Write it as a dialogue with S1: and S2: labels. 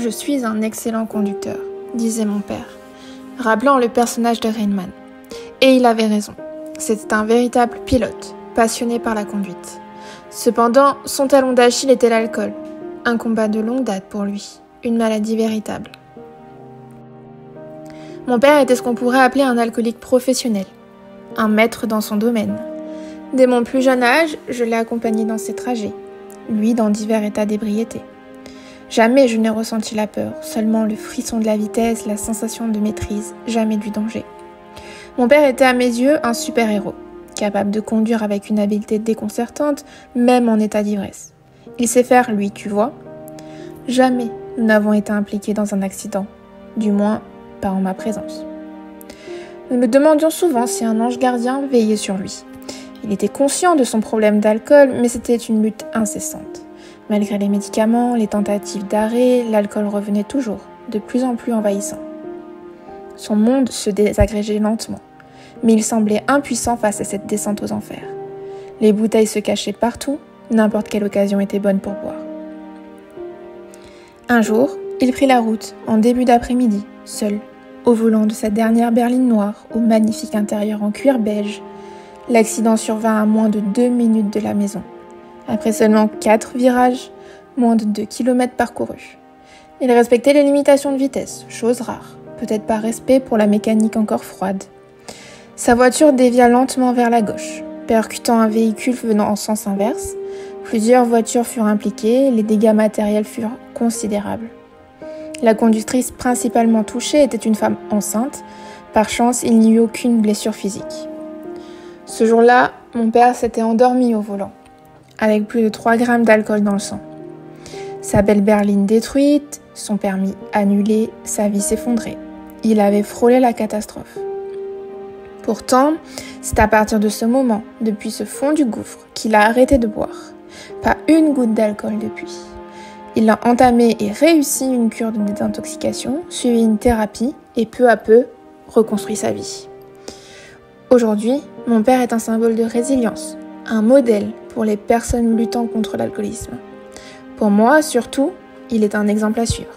S1: Je suis un excellent conducteur, disait mon père, rappelant le personnage de Rain Man. Et il avait raison. C'était un véritable pilote, passionné par la conduite. Cependant, son talon d'Achille était l'alcool. Un combat de longue date pour lui, une maladie véritable. Mon père était ce qu'on pourrait appeler un alcoolique professionnel, un maître dans son domaine. Dès mon plus jeune âge, je l'ai accompagné dans ses trajets, lui dans divers états d'ébriété. Jamais je n'ai ressenti la peur, seulement le frisson de la vitesse, la sensation de maîtrise, jamais du danger. Mon père était à mes yeux un super-héros, capable de conduire avec une habileté déconcertante, même en état d'ivresse. Il sait faire, lui, tu vois. Jamais nous n'avons été impliqués dans un accident, du moins pas en ma présence. Nous nous demandions souvent si un ange gardien veillait sur lui. Il était conscient de son problème d'alcool, mais c'était une lutte incessante. Malgré les médicaments, les tentatives d'arrêt, l'alcool revenait toujours, de plus en plus envahissant. Son monde se désagrégeait lentement, mais il semblait impuissant face à cette descente aux enfers. Les bouteilles se cachaient partout, n'importe quelle occasion était bonne pour boire. Un jour, il prit la route, en début d'après-midi, seul, au volant de sa dernière berline noire, au magnifique intérieur en cuir beige. L'accident survint à moins de 2 minutes de la maison. Après seulement 4 virages, moins de 2 kilomètres parcourus. Il respectait les limitations de vitesse, chose rare, peut-être par respect pour la mécanique encore froide. Sa voiture dévia lentement vers la gauche, percutant un véhicule venant en sens inverse. Plusieurs voitures furent impliquées, les dégâts matériels furent considérables. La conductrice principalement touchée était une femme enceinte. Par chance, il n'y eut aucune blessure physique. Ce jour-là, mon père s'était endormi au volant, avec plus de 3 grammes d'alcool dans le sang. Sa belle berline détruite, son permis annulé, sa vie s'effondrait. Il avait frôlé la catastrophe. Pourtant, c'est à partir de ce moment, depuis ce fond du gouffre, qu'il a arrêté de boire. Pas une goutte d'alcool depuis. Il a entamé et réussi une cure de désintoxication, suivi une thérapie et peu à peu reconstruit sa vie. Aujourd'hui, mon père est un symbole de résilience, un modèle pour les personnes luttant contre l'alcoolisme. Pour moi, surtout, il est un exemple à suivre.